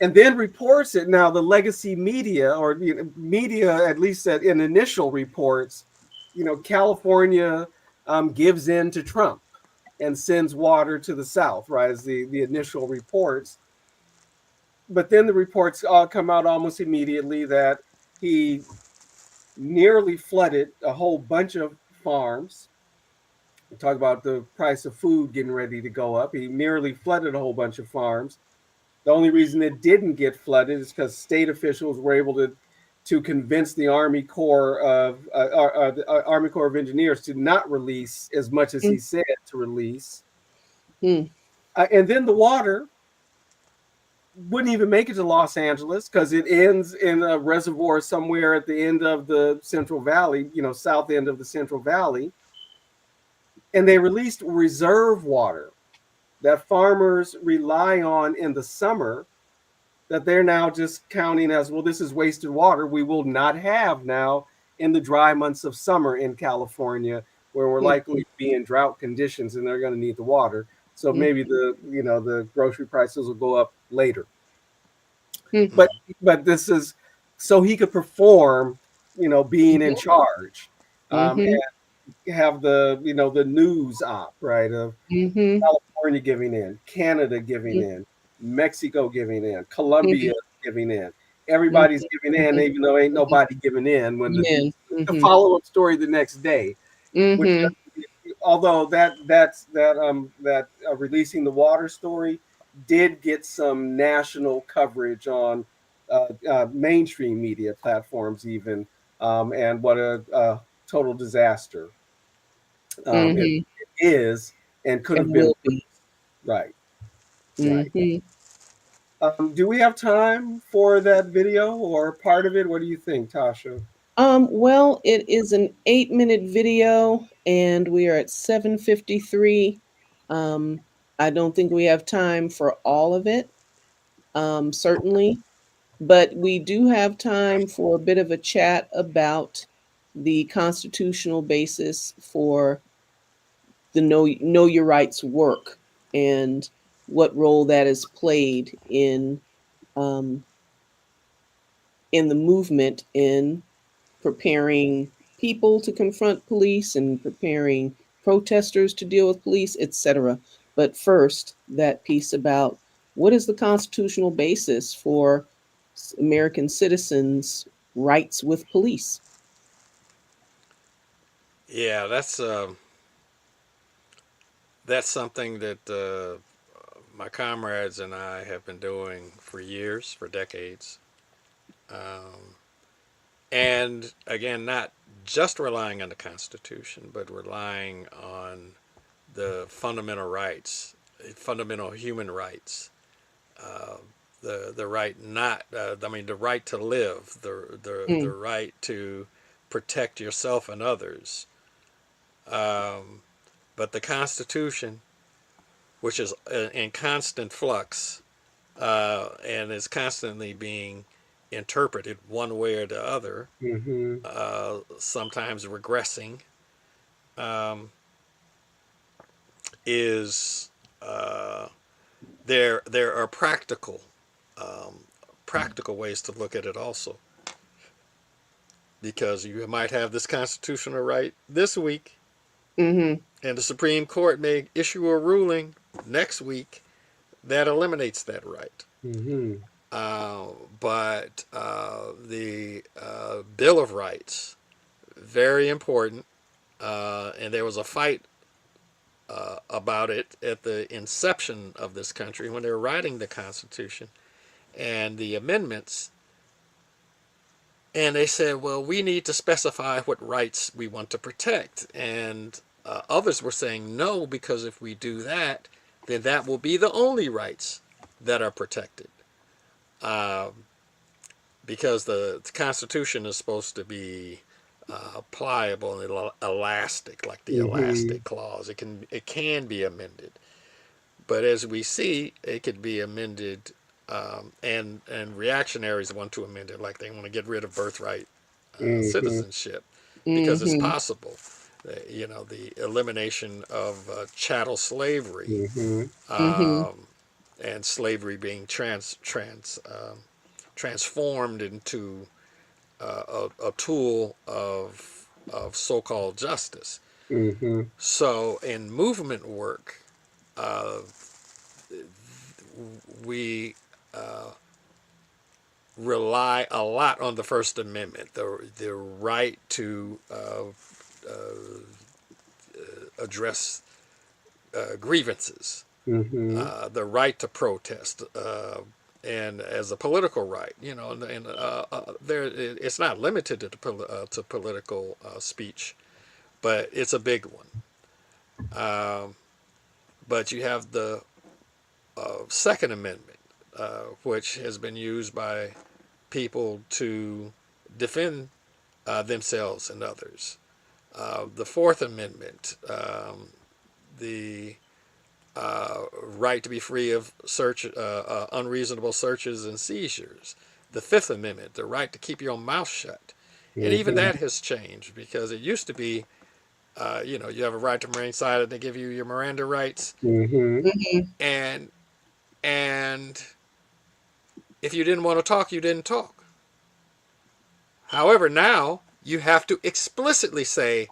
and then reports it. Now, the legacy media, or media, at least in initial reports, California gives in to Trump and sends water to the South, right, as the initial reports. But then the reports all come out almost immediately that he nearly flooded a whole bunch of farms. We talk about the price of food getting ready to go up. He nearly flooded a whole bunch of farms. The only reason it didn't get flooded is because state officials were able to convince the Army Corps of Engineers to not release as much as he said to release. Mhm. And then the water wouldn't even make it to Los Angeles because it ends in a reservoir somewhere at the end of the Central Valley, south end of the Central Valley. And they released reserve water that farmers rely on in the summer, that they're now just counting as, well, this is wasted water we will not have now in the dry months of summer in California, where we're likely Mhm. to be in drought conditions and they're going to need the water. So Mhm. maybe the grocery prices will go up later. Mhm. but but this is so he could perform, being in charge, Mhm. and have the news op, right, of Mhm. California giving in, Canada giving Mhm. in, Mexico giving in, Mhm. Colombia giving in. Mhm. Everybody's giving in, Mhm. even though ain't Mhm. nobody giving in when Yeah. the Mhm. follow-up story the next day, which, Mhm. although that releasing the water story did get some national coverage on mainstream media platforms even, and what a total disaster it Mhm. is and could It have been will worse. be. Right, right. Mhm. Do we have time for that video or part of it? What do you think, Tasha? Well, it is an 8-minute video, and we are at 7:53. Um, I don't think we have time for all of it, certainly, but we do have time for a bit of a chat about the constitutional basis for the Know Your Rights work and what role that has played um, in the movement in preparing people to confront police and preparing protesters to deal with police, etc. But first, that piece about what is the constitutional basis for American citizens' rights with police? Yeah, that's something that my comrades and I have been doing for years, for decades. Um, and again, not just relying on the Constitution, but relying on the fundamental rights, fundamental human rights, uh, the right not, I mean, the right to live, the Mm, right to protect yourself and others. Um, but the Constitution which is in constant flux, and is constantly being interpreted one way or the other, Mm-hmm. sometimes regressing, um, is there are um, practical ways to look at it also, because you might have this constitutional right this week, Mm-hmm. and the Supreme Court may issue a ruling next week that eliminates that right. Mm-hmm. Uh, but the Bill of Rights, very important, and there was a fight about it at the inception of this country when they were writing the Constitution and the amendments. And they said, well, we need to specify what rights we want to protect. And others were saying no, because if we do that, then that will be the only rights that are protected. Um, because the Constitution is supposed to be pliable and elastic, like the Mm-hmm. elastic clause. It can be amended, but as we see, it could be amended, and reactionaries want to amend it, like they want to get rid of birthright Mm-hmm. citizenship, because it's Mm-hmm. possible. The elimination of chattel slavery, Mm-hmm. Mm-hmm. um, and slavery being transformed into a tool of so-called justice. Mm-hmm. So in movement work, uh, we rely a lot on the First Amendment, the right to address grievances, Mm-hmm. the right to protest, and as a political right, and there it's not limited to political speech, but it's a big one. Um, but you have the Second Amendment, which has been used by people to defend themselves and others. The Fourth Amendment, the right to be free of unreasonable searches and seizures. The Fifth Amendment, the right to keep your mouth shut. And even Mm-hmm. that has changed, because it used to be, you have a right to remain silent. They give you your Miranda rights, Mm-hmm. Mm-hmm. and and if you didn't want to talk, you didn't talk. However, now you have to explicitly say,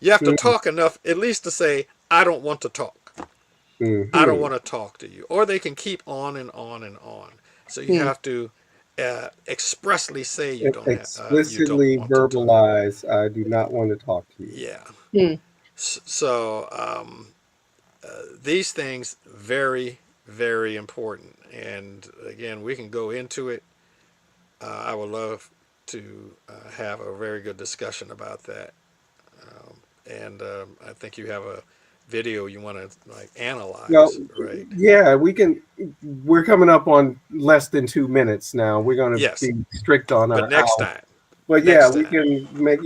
you have to talk enough at least to say, I don't want to talk. I don't Mm-hmm. want to talk to you. Or they can keep on and on and on. So you Mm-hmm. have to expressly say you don't Explicitly want to talk. verbalize, I do not want to talk to you. Yeah. So these things very, very important. And again, we can go into it. I would love to have a very good discussion about that. And I think you have a video you want to like Well, analyze, right? yeah, we can. We're coming up on less than 2 minutes now. We're going to Yes, be strict on but our next hour. time, But yeah, next we time. can make,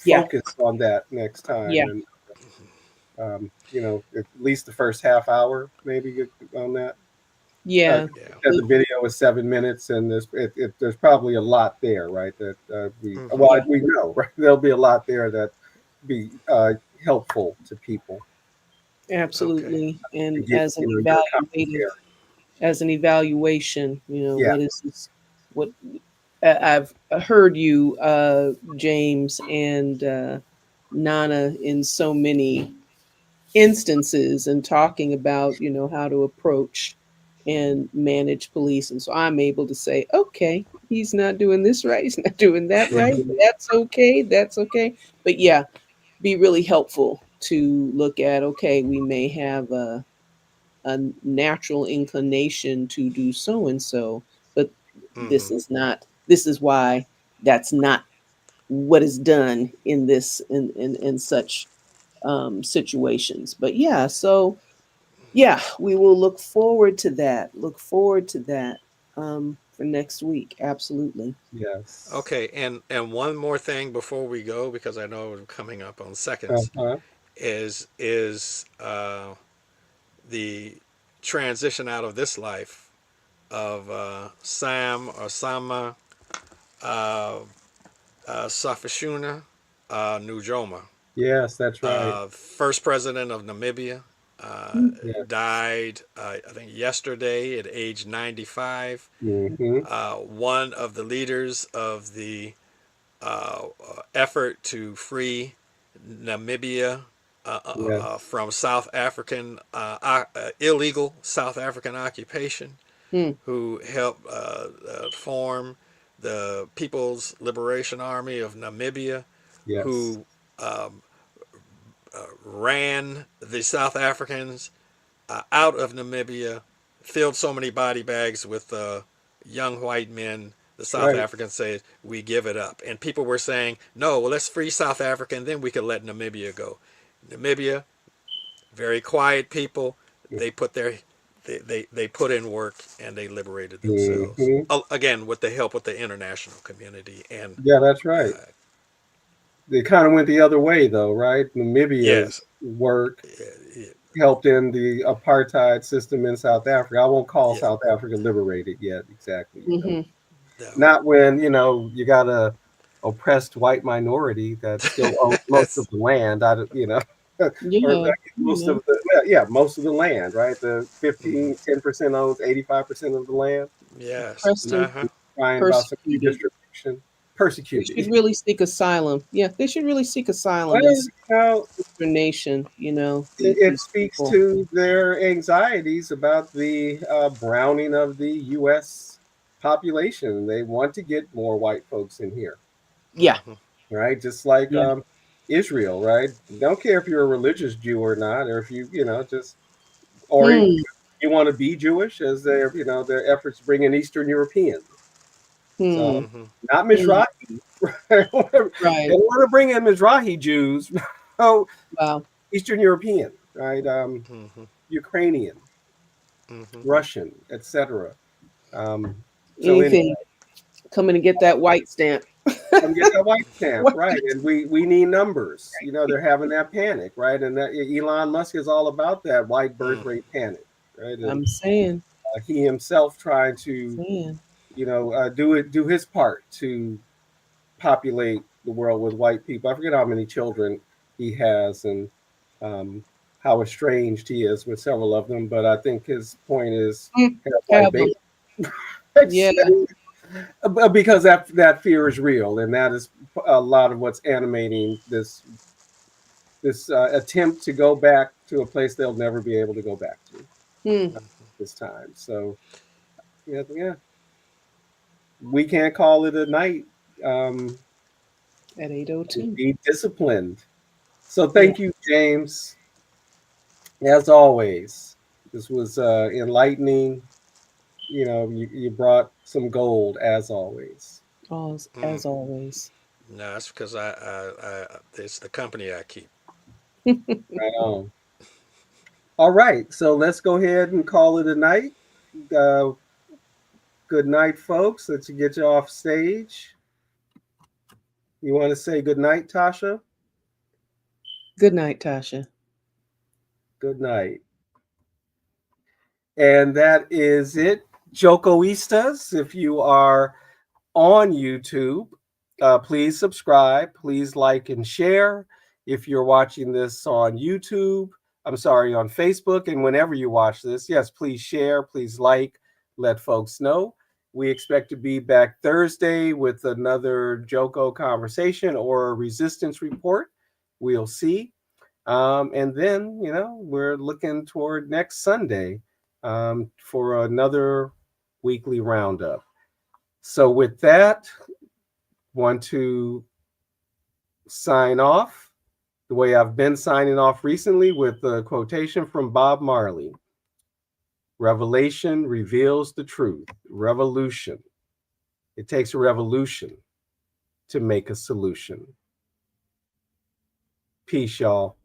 Yeah. focus on that next time. Yeah. And, at least the first half hour, maybe on that. Yeah. Yeah. Because the video is 7 minutes, and there's probably a lot there, right? That Hmm. Yeah. we know, right? There'll be a lot there that be helpful to people Okay. Absolutely. to And get, your commentary. as an evaluation, Yeah. what is this, what I've heard you, James and Nana, in so many instances and talking about, how to approach and manage police. And so I'm able to say, okay, he's not doing this right. He's not doing that right. Mhm. That's okay. That's okay. But yeah, be really helpful to look at, okay, we may have a natural inclination to do so and so, but Hmm. this is why that's not what is done in this in such situations. But yeah, so yeah, we will look forward to that. Look forward to that for next week. Absolutely. Yes. Okay, and one more thing before we go, because I know we're coming up on seconds, Uh-huh. is the transition out of this life of Sam or Sama uh, Safashuna Nujoma, Yes, that's right. first president of Namibia, Yeah. died, I think, yesterday at age 95. Mm-hmm. One of the leaders of the effort to free Namibia Yes. from South African illegal South African occupation, Hmm. who helped form the People's Liberation Army of Namibia, Yes. who ran the South Africans out of Namibia, filled so many body bags with young white men. The That's South right. Africans said, "We give it up," and people were saying, "No, well, let's free South Africa, and then we could let Namibia go." Namibia, very quiet people. They put their they put in work and they liberated themselves. Mm-hmm. Again, with the help of the international community and Yeah, that's right. They kind of went the other way, though, right? Namibia's yes, work yeah, helped in the apartheid system in South Africa. I won't call yeah, South Africa liberated yet, exactly. Mm-hmm. no, Not when you got a oppressed white minority that still owns most of that's the land. Or Yeah. most Yeah. of the most of the land, right? The mm-hmm. 10% owns 85% of the land. Yes, Oppressed and Crying about some persecuted. redistribution, They persecuted. should really seek asylum. Yeah, they should really seek Well, asylum in some know, sister nation. it These speaks people. to their anxieties about the browning of the U.S. population. They want to get more white folks in here, Yeah. mm-hmm. right? Just like Yeah. Israel, right? Don't care if you're a religious Jew or not, or if just or Hmm. you want to be Jewish, as their efforts to bring in Eastern Europeans. So Hmm. Mm-hmm. not Hmm. Mizrahi. They don't Right. want to bring in Mizrahi Jews. No, Wow. Eastern European, right? Mm-hmm. Ukrainian, Mm-hmm. Russian, etc. So anyway, Anything coming to get that white stamp. come get that white stamp, What? right? And we need numbers. They're having that panic, right? And that Elon Musk is all about that white birth Mm. rate panic, right? And I'm saying. he himself trying to, Saying. do his part to populate the world with white people. I forget how many children he has and um, how estranged he is with several of them. But I think his point is Mm. have white Have them. babies. Yeah. Because that fear is real, and that is a lot of what's animating this attempt to go back to a place they'll never be able to go back to Hmm. this time. So yeah, we can't call it a night. Um, At 8:02. be disciplined. So Yeah. thank you, James, as always. This was enlightening. You brought some gold as always. Mm. As always. No, that's because it's the company I keep. Right on. All right, so let's go ahead and call it a night. Uh, good night, folks. Let's get you off stage. You want to say good night, Tasha? Good night, Tasha. Good night. And that is it. Jokoistas, if you are on YouTube, please subscribe. Please like and share. If you're watching this on YouTube, I'm sorry, on Facebook, and whenever you watch this, yes, please share, please like, let folks know. We expect to be back Thursday with another Joko conversation or a resistance report. We'll see. And then, we're looking toward next Sunday for another weekly roundup. So, with that, want to sign off the way I've been signing off recently with a quotation from Bob Marley. Revelation reveals the truth. Revolution. It takes a revolution to make a solution. Peace, y'all.